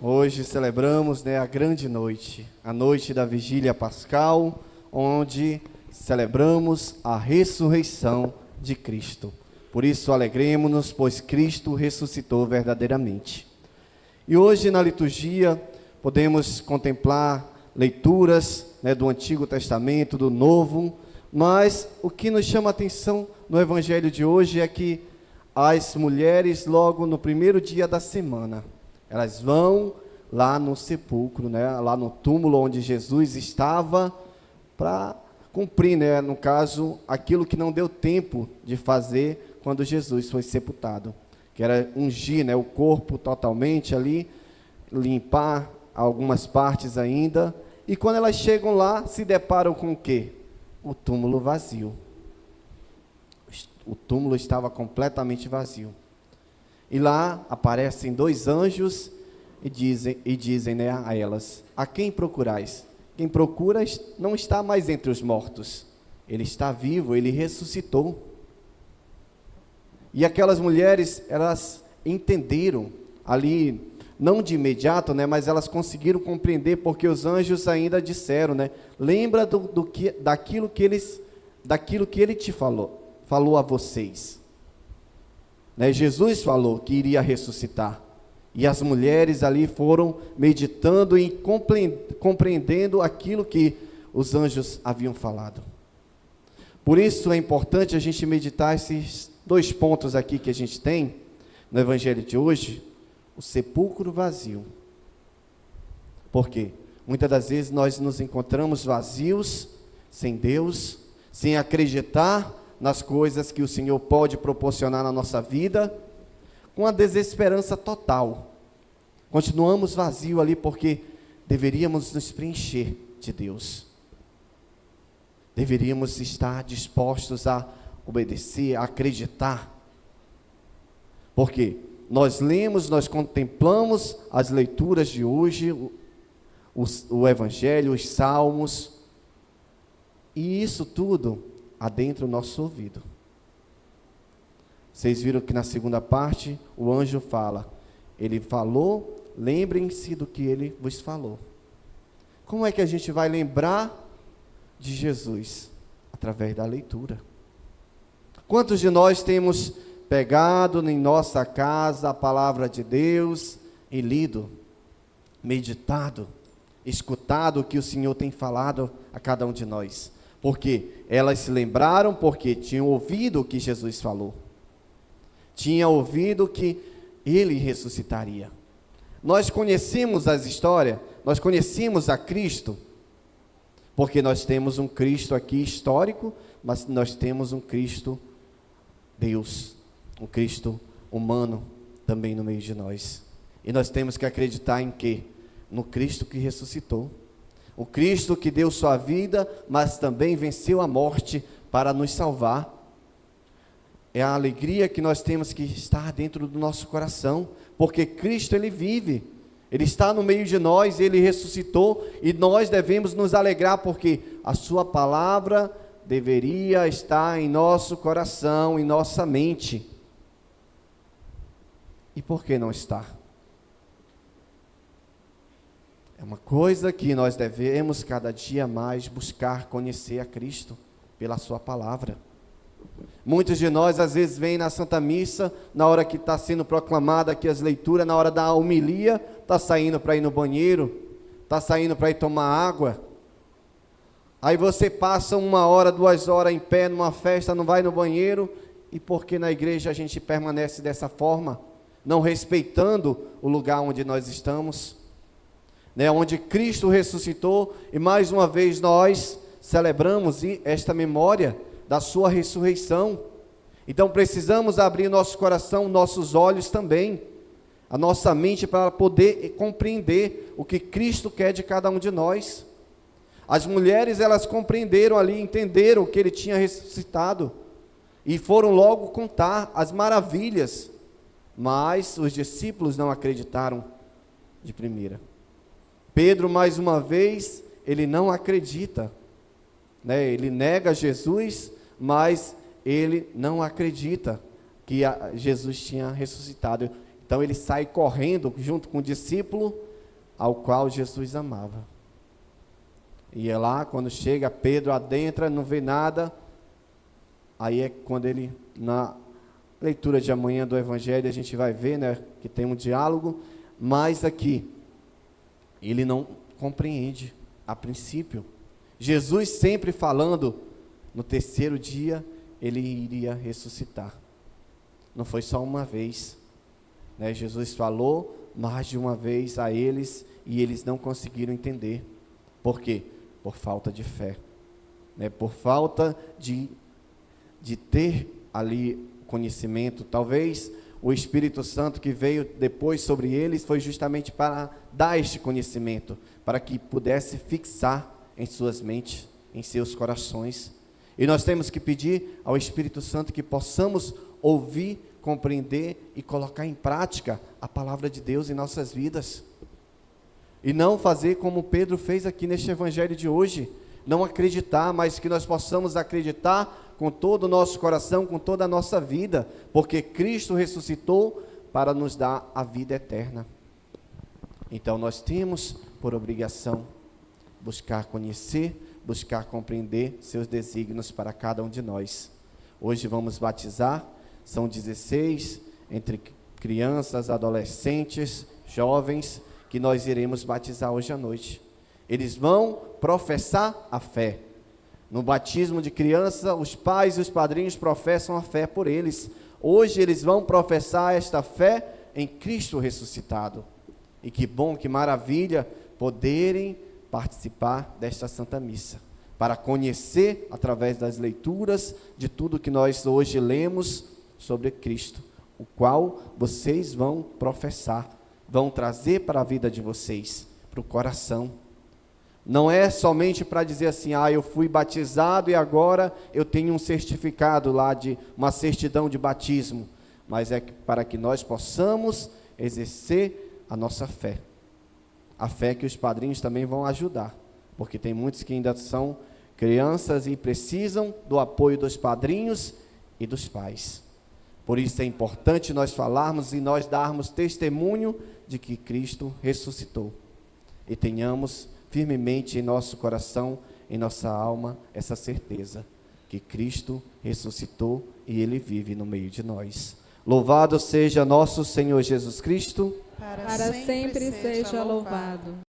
Hoje celebramos, a grande noite, a noite da vigília pascal, onde celebramos a ressurreição de Cristo. Por isso alegremos-nos, pois Cristo ressuscitou verdadeiramente. E hoje na liturgia podemos contemplar leituras do Antigo Testamento, do Novo, mas o que nos chama a atenção no Evangelho de hoje é que as mulheres, logo no primeiro dia da semana, elas vão lá no sepulcro, lá no túmulo onde Jesus estava, para cumprir, no caso, aquilo que não deu tempo de fazer quando Jesus foi sepultado, que era ungir o corpo totalmente ali, limpar algumas partes ainda, e quando elas chegam lá, se deparam com o quê? O túmulo vazio. O túmulo estava completamente vazio. E lá aparecem dois anjos e dizem a elas: a quem procurais? Quem procura não está mais entre os mortos. Ele está vivo, ele ressuscitou. E aquelas mulheres, elas entenderam ali, não de imediato, mas elas conseguiram compreender, porque os anjos ainda disseram, lembra daquilo que ele te falou a vocês. Jesus falou que iria ressuscitar. E as mulheres ali foram meditando e compreendendo aquilo que os anjos haviam falado. Por isso é importante a gente meditar esses dois pontos aqui que a gente tem no Evangelho de hoje. O sepulcro vazio. Por quê? Muitas das vezes nós nos encontramos vazios, sem Deus, sem acreditar nas coisas que o Senhor pode proporcionar na nossa vida, com a desesperança total. Continuamos vazios ali porque deveríamos nos preencher de Deus. Deveríamos estar dispostos a obedecer, a acreditar. Porque nós lemos, nós contemplamos as leituras de hoje, o Evangelho, os Salmos, e isso tudo adentra o nosso ouvido. Vocês viram que na segunda parte, o anjo fala, ele falou, lembrem-se do que ele vos falou. Como é que a gente vai lembrar de Jesus? Através da leitura. Quantos de nós temos pegado em nossa casa a palavra de Deus e lido, meditado, escutado o que o Senhor tem falado a cada um de nós? Porque elas se lembraram porque tinham ouvido o que Jesus falou. Tinha ouvido que ele ressuscitaria. Nós conhecemos as histórias, nós conhecemos a Cristo, porque nós temos um Cristo aqui histórico, mas nós temos um Cristo Deus, um Cristo humano também no meio de nós. E nós temos que acreditar em quê? No Cristo que ressuscitou. O Cristo que deu sua vida, mas também venceu a morte para nos salvar. É a alegria que nós temos que estar dentro do nosso coração, porque Cristo, ele vive, ele está no meio de nós, ele ressuscitou, e nós devemos nos alegrar, porque a sua palavra deveria estar em nosso coração, em nossa mente. E por que não está? É uma coisa que nós devemos cada dia mais buscar conhecer a Cristo pela sua palavra. Muitos de nós às vezes vêm na Santa Missa, na hora que está sendo proclamada aqui as leituras, na hora da homilia, está saindo para ir no banheiro, está saindo para ir tomar água. Aí você passa 1 hora, 2 horas em pé numa festa, não vai no banheiro, e porque na igreja a gente permanece dessa forma, não respeitando o lugar onde nós estamos, onde Cristo ressuscitou, e mais uma vez nós celebramos esta memória da sua ressurreição. Então precisamos abrir nosso coração, nossos olhos também, a nossa mente, para poder compreender o que Cristo quer de cada um de nós. As mulheres, elas compreenderam ali, entenderam que ele tinha ressuscitado, e foram logo contar as maravilhas, mas os discípulos não acreditaram de primeira. Pedro, mais uma vez, ele não acredita, ele nega Jesus, mas ele não acredita que Jesus tinha ressuscitado. Então ele sai correndo junto com o discípulo ao qual Jesus amava. E é lá, quando chega, Pedro adentra, não vê nada. Aí é quando ele, na leitura de amanhã do Evangelho, a gente vai ver, né, que tem um diálogo, mas aqui, ele não compreende a princípio. Jesus sempre falando, no terceiro dia, ele iria ressuscitar. Não foi só uma vez, né? Jesus falou mais de uma vez a eles, e eles não conseguiram entender. Por quê? Por falta de fé, né? Por falta de ter ali conhecimento. Talvez o Espírito Santo que veio depois sobre eles foi justamente para dar este conhecimento, para que pudesse fixar em suas mentes, em seus corações. E nós temos que pedir ao Espírito Santo que possamos ouvir, compreender e colocar em prática a palavra de Deus em nossas vidas. E não fazer como Pedro fez aqui neste evangelho de hoje, não acreditar, mas que nós possamos acreditar com todo o nosso coração, com toda a nossa vida, porque Cristo ressuscitou para nos dar a vida eterna. Então nós temos por obrigação buscar conhecer, buscar compreender seus desígnios para cada um de nós. Hoje vamos batizar, são 16, entre crianças, adolescentes, jovens, que nós iremos batizar hoje à noite. Eles vão professar a fé. No batismo de criança, os pais e os padrinhos professam a fé por eles. Hoje eles vão professar esta fé em Cristo ressuscitado. E que bom, que maravilha poderem participar desta Santa Missa, para conhecer através das leituras de tudo que nós hoje lemos sobre Cristo, o qual vocês vão professar, vão trazer para a vida de vocês, para o coração. Não é somente para dizer assim, eu fui batizado e agora eu tenho um certificado lá, de uma certidão de batismo, mas é para que nós possamos exercer a nossa fé. A fé que os padrinhos também vão ajudar, porque tem muitos que ainda são crianças e precisam do apoio dos padrinhos e dos pais. Por isso é importante nós falarmos e nós darmos testemunho de que Cristo ressuscitou. E tenhamos firmemente em nosso coração, em nossa alma, essa certeza, que Cristo ressuscitou e Ele vive no meio de nós. Louvado seja nosso Senhor Jesus Cristo. Para sempre seja louvado.